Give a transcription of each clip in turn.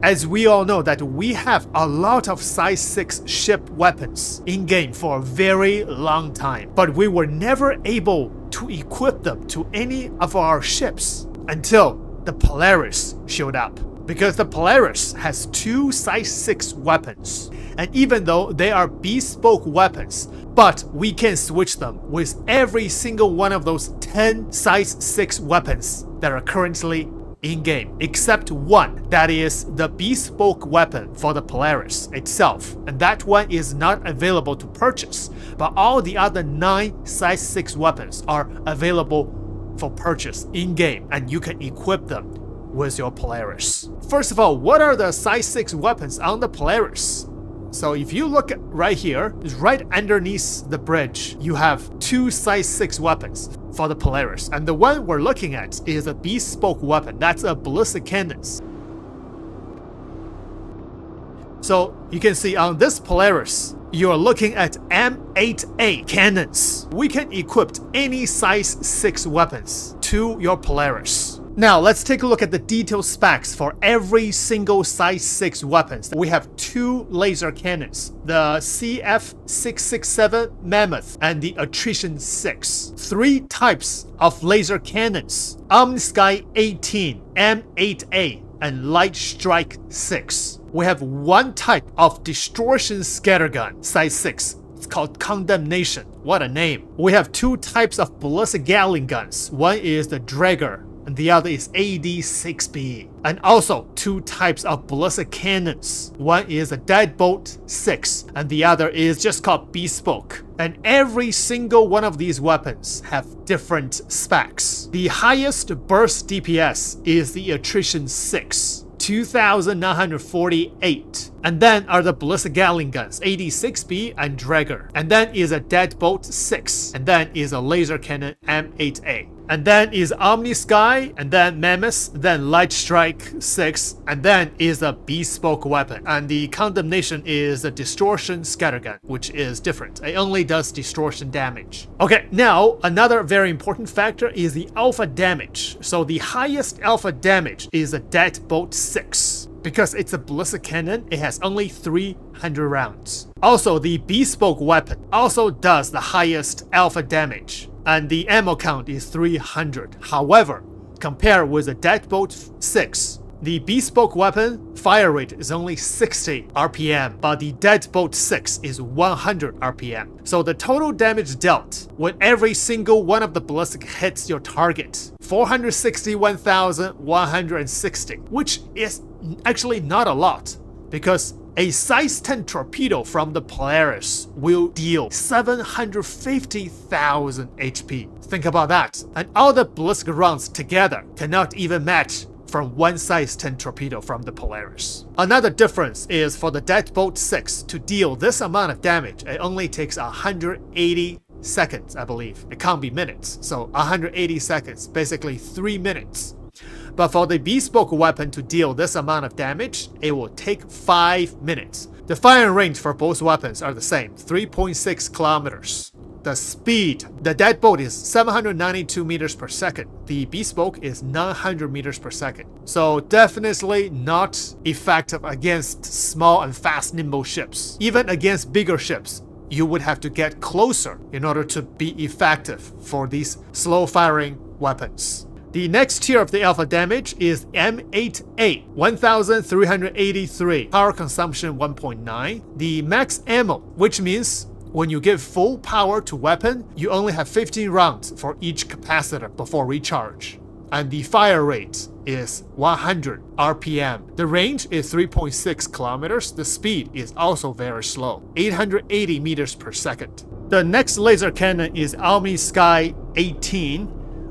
As we all know that we have a lot of size 6 ship weapons in-game for a very long time, but we were never able to equip them to any of our ships until the Polaris showed up. Because the Polaris has 2 size 6 weapons, and even though they are bespoke weapons, but we can switch them with every single one of those 10 size 6 weapons that are currently in-game, except one, that is the bespoke weapon for the Polaris itself, and that one is not available to purchase, but all the other 9 size 6 weapons are available for purchase in-game, and you can equip them with your Polaris. First of all, what are the size 6 weapons on the Polaris? So if you look at right here, right underneath the bridge, you have 2 size 6 weapons for the Polaris. And the one we're looking at is a bespoke weapon. That's a ballistic cannon. So you can see on this Polaris, you're looking at M8A cannons. We can equip any size 6 weapons to your Polaris. Now let's take a look at the detailed specs for every single size 6 weapons. We have 2 laser cannons, the CF667 Mammoth and the Attrition 6. 3 types of laser cannons, Omnisky 18, M8A, and Light Strike 6. We have 1 type of distortion scattergun, size 6. It's called Condemnation. What a name. We have 2 types of ballistic Gatling guns. One is the Dragger, and the other is AD6B. And also 2 types of ballistic cannons. One is a Deadbolt 6, and the other is just called Bespoke. And every single one of these weapons have different specs. The highest burst DPS is the Attrition 6. 2,948. And then are the ballistic Gatling guns, AD6B and Dragger. And then is a Deadbolt 6. And then is a laser cannon M8A. And then is Omnisky, and then Mammoth, then Light Strike 6, and then is a bespoke weapon. And the Condemnation is a distortion scattergun, which is different. It only does distortion damage. Okay, now another very important factor is the alpha damage. So the highest alpha damage is a Deadbolt 6. Because it's a ballistic cannon, it has only 300 rounds. Also, the bespoke weapon also does the highest alpha damage, and the ammo count is 300. However, compared with the Deadbolt 6, the bespoke weapon fire rate is only 60 RPM, but the Deadbolt 6 is 100 RPM. So the total damage dealt when every single one of the ballistic hits your target, 461,160, which is actually not a lot, because a size 10 torpedo from the Polaris will deal 750,000 HP. Think about that. And all the ballistic rounds together cannot even match from one size 10 torpedo from the Polaris. Another difference is for the Deadbolt 6 to deal this amount of damage, it only takes 180 seconds, I believe. It can't be minutes. So 180 seconds, basically 3 minutes. But for the bespoke weapon to deal this amount of damage, it will take 5 minutes. The firing range for both weapons are the same, 3.6 kilometers. The speed, the Deadbolt is 792 meters per second. The bespoke is 900 meters per second. So definitely not effective against small and fast nimble ships. Even against bigger ships, you would have to get closer in order to be effective for these slow firing weapons. The next tier of the alpha damage is M8A, 1383, power consumption 1.9. The max ammo, which means when you give full power to weapon, you only have 15 rounds for each capacitor before recharge. And the fire rate is 100 RPM. The range is 3.6 kilometers. The speed is also very slow, 880 meters per second. The next laser cannon is Omnisky 18,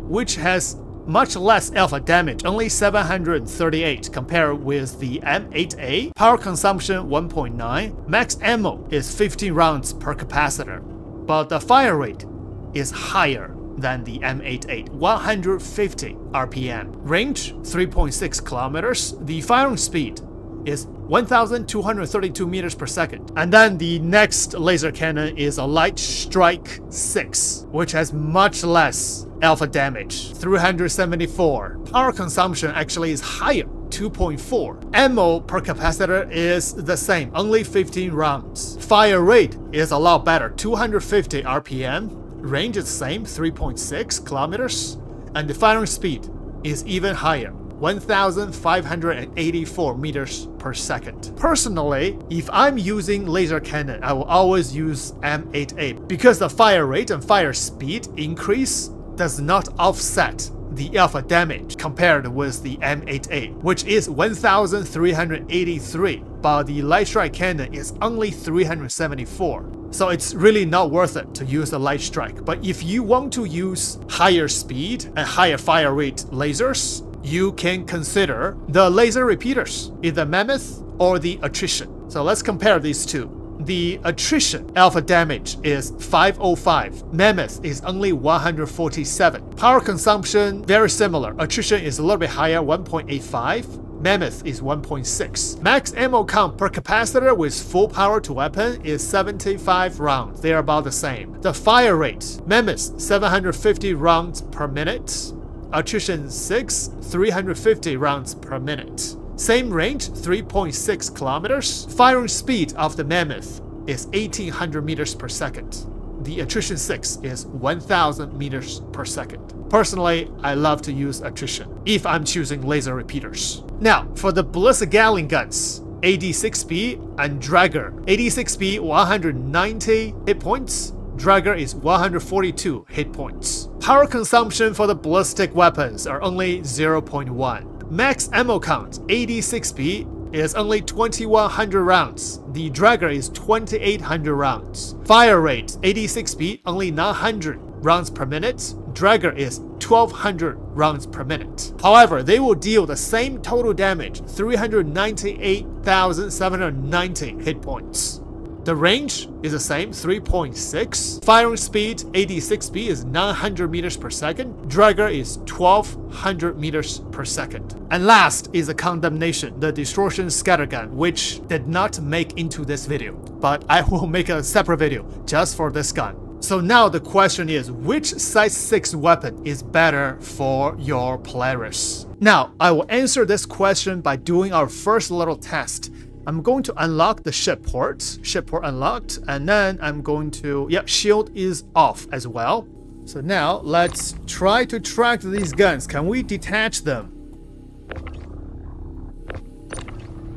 which has much less alpha damage, only 738 compared with the M8A. Power consumption 1.9. Max ammo is 15 rounds per capacitor, but the fire rate is higher than the M8A, 150 RPM. Range 3.6 kilometers. The firing speed is 1,232 meters per second. And then the next laser cannon is a Light Strike 6, which has much less alpha damage, 374. Power consumption actually is higher, 2.4. Ammo per capacitor is the same, only 15 rounds. Fire rate is a lot better, 250 RPM. Range is the same, 3.6 kilometers. And the firing speed is even higher, 1,584 meters per second. Personally, if I'm using laser cannon, I will always use M88 because the fire rate and fire speed increase does not offset the alpha damage compared with the M88, which is 1,383, but the Light Strike cannon is only 374. So it's really not worth it to use the Light Strike. But if you want to use higher speed and higher fire rate lasers, you can consider the laser repeaters, either Mammoth or the Attrition. So let's compare these two. The Attrition alpha damage is 505. Mammoth is only 147. Power consumption, very similar. Attrition is a little bit higher, 1.85. Mammoth is 1.6. Max ammo count per capacitor with full power to weapon is 75 rounds. They are about the same. The fire rate, Mammoth 750 rounds per minute. Attrition 6, 350 rounds per minute. Same range, 3.6 kilometers. Firing speed of the Mammoth is 1,800 meters per second. The Attrition 6 is 1,000 meters per second. Personally, I love to use Attrition if I'm choosing laser repeaters. Now, for the ballistic Gatling guns, AD6B and Dragger. AD6B 190 hit points. Dragger is 142 hit points. Power consumption for the ballistic weapons are only 0.1. Max ammo count, AD6B is only 2,100 rounds. The Dragger is 2,800 rounds. Fire rate, AD6B only 900 rounds per minute. Dragger is 1,200 rounds per minute. However, they will deal the same total damage, 398,790 hit points. The range is the same, 3.6. Firing speed, AD6B is 900 meters per second. Dragger is 1,200 meters per second. And last is the Condemnation, the Distortion Scattergun, which did not make into this video, but I will make a separate video just for this gun. So now the question is, which size 6 weapon is better for your Polaris? Now, I will answer this question by doing our first little test. I'm going to unlock the ship port unlocked, and then I'm going to, shield is off as well. So now let's try to track these guns. Can we detach them?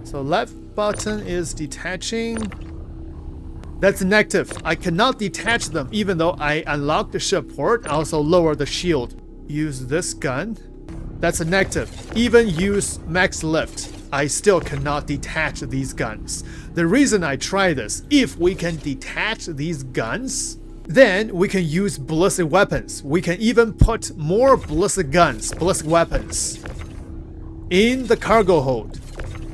So left button is detaching. That's negative. I cannot detach them even though I unlock the ship port. I also lower the shield. Use this gun. That's a negative. Even use max lift, I still cannot detach these guns. The reason I try this, if we can detach these guns, then we can use ballistic weapons. We can even put more ballistic weapons in the cargo hold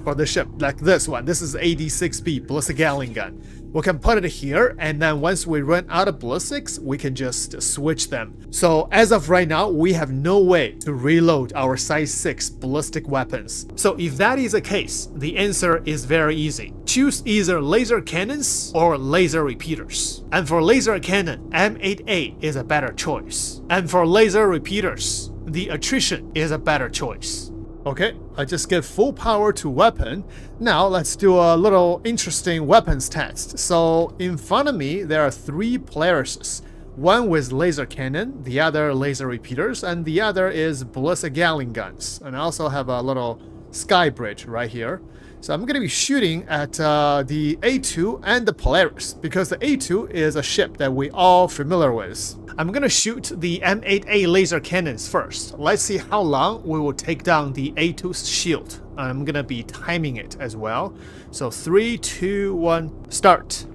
for the ship, like this one. This is AD6B ballistic Gatling gun. We can put it here, and then once we run out of ballistics, we can just switch them. So as of right now, we have no way to reload our size 6 ballistic weapons. So if that is the case, the answer is very easy. Choose either laser cannons or laser repeaters. And for laser cannon, M88 is a better choice. And for laser repeaters, the Attrition is a better choice. Okay, I just get full power to weapon. Now let's do a little interesting weapons test. So in front of me, there are 3 Polarises. One with laser cannon, the other laser repeaters, and the other is ballistic Gatling guns. And I also have a little sky bridge right here. So I'm going to be shooting at the A2 and the Polaris, because the A2 is a ship that we all familiar with. I'm going to shoot the M8A laser cannons first. Let's see how long we will take down the A2's shield. I'm going to be timing it as well. So 3, 2, 1, start.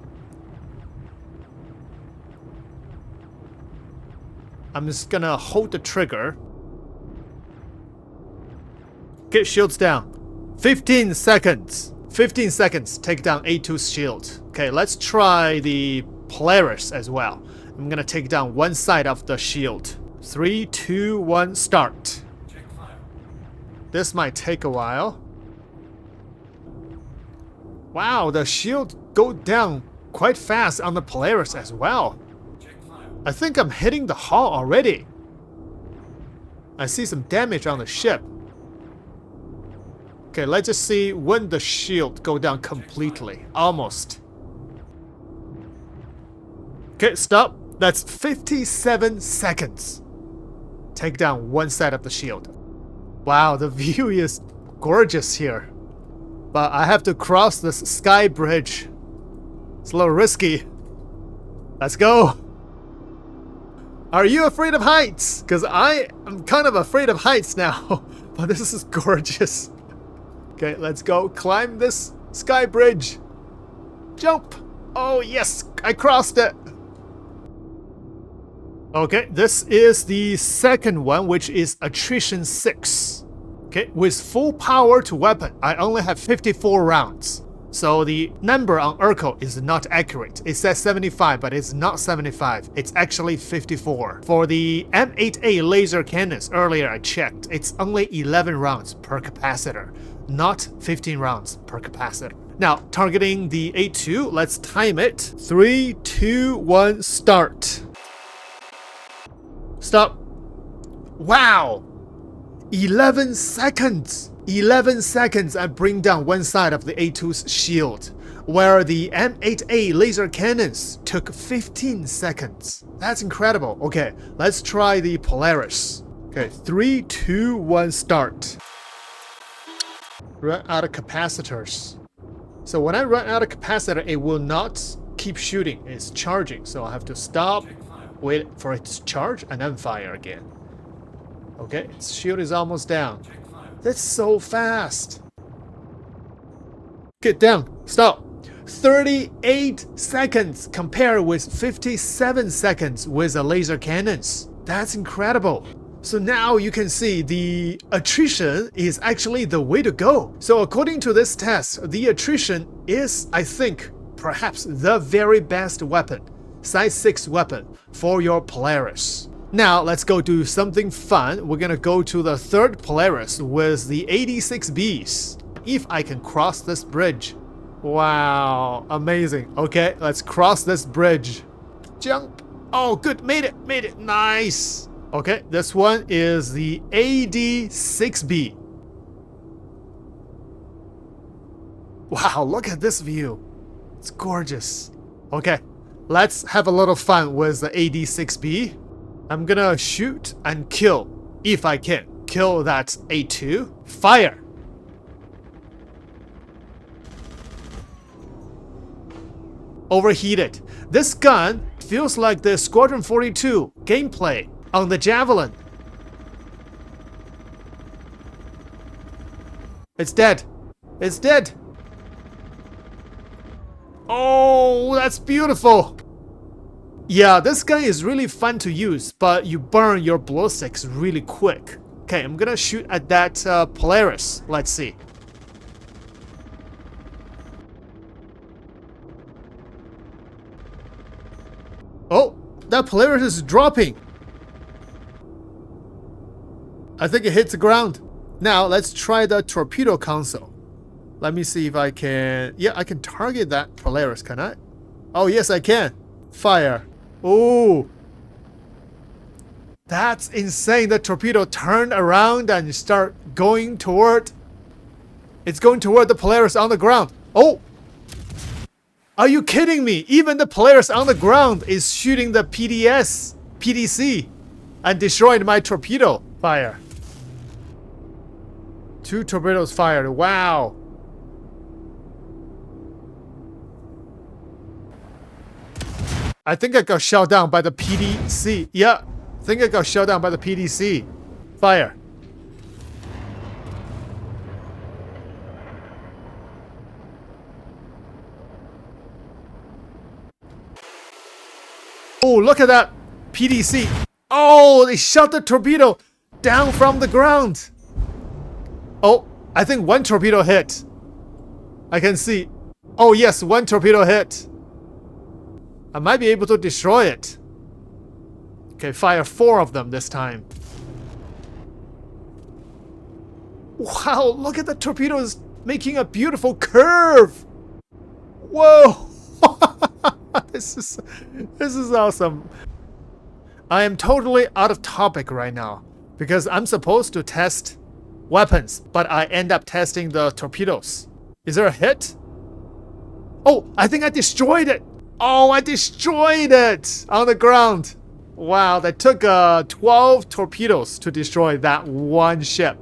I'm just going to hold the trigger. Get shields down. 15 seconds. 15 seconds, take down A2's shield. Okay, let's try the Polaris as well. I'm gonna take down one side of the shield. 3, 2, 1, start. This might take a while. Wow, the shield go down quite fast on the Polaris as well. I think I'm hitting the hull already. I see some damage on the ship. Okay, let's just see when the shield go down completely. Almost. Okay, stop. That's 57 seconds. Take down one side of the shield. Wow, the view is gorgeous here. But I have to cross this sky bridge. It's a little risky. Let's go. Are you afraid of heights? Because I am kind of afraid of heights now. But this is gorgeous. Okay, let's go climb this sky bridge. Jump. Oh yes, I crossed it. Okay, this is the second one, which is attrition 6. Okay, with full power to weapon, I only have 54 rounds. So the number on Urkel is not accurate. It says 75, but it's not 75. It's actually 54. For the M8A laser cannons, earlier I checked, it's only 11 rounds per capacitor, not 15 rounds per capacitor. Now, targeting the A2, let's time it. 3, 2, 1, start. Stop. Wow! 11 seconds! 11 seconds I bring down one side of the A2's shield, where the M8A laser cannons took 15 seconds. That's incredible. Okay, let's try the Polaris. Okay, 3, 2, 1, start. Run out of capacitors. So when I run out of capacitor, it will not keep shooting. It's charging, so I have to stop, wait for it to charge, and then fire again. Okay, its shield is almost down. That's so fast. Get down. Stop. 38 seconds compared with 57 seconds with the laser cannons. That's incredible. So now you can see the attrition is actually the way to go. So according to this test, the attrition is, I think, perhaps the very best weapon, size 6 weapon for your Polaris. Now let's go do something fun. We're gonna go to the third Polaris with the AD6Bs. If I can cross this bridge. Wow, amazing. Okay, let's cross this bridge. Jump. Oh, good, made it, nice. Okay, this one is the AD6B. Wow, look at this view. It's gorgeous. Okay, let's have a little fun with the AD6B. I'm gonna shoot and kill, if I can, kill that A2. Fire! Overheated. This gun feels like the Squadron 42 gameplay on the Javelin. It's dead. It's dead. Oh, that's beautiful. Yeah, this gun is really fun to use, but you burn your blow sticks really quick. Okay, I'm gonna shoot at that Polaris. Let's see. Oh, that Polaris is dropping. I think it hits the ground. Now, let's try the torpedo console. Let me see if I can... Yeah, I can target that Polaris, can I? Oh, yes, I can. Fire. Oh, that's insane. The torpedo turned around and start going toward... It's going toward the Polaris on the ground. Oh! Are you kidding me? Even the Polaris on the ground is shooting the PDC and destroying my torpedo. Fire. 2 torpedoes fired. Wow. I think I got shot down by the PDC. Yeah, I think I got shot down by the PDC. Fire. Oh, look at that PDC. Oh, they shot the torpedo down from the ground. Oh, I think one torpedo hit. I can see. Oh yes, one torpedo hit. I might be able to destroy it. Okay, fire 4 of them this time. Wow, look at the torpedoes making a beautiful curve. Whoa! This is awesome. I am totally out of topic right now because I'm supposed to test weapons, but I end up testing the torpedoes. Is there a hit? Oh, I think I destroyed it. Oh, I destroyed it on the ground. Wow, that took 12 torpedoes to destroy that one ship.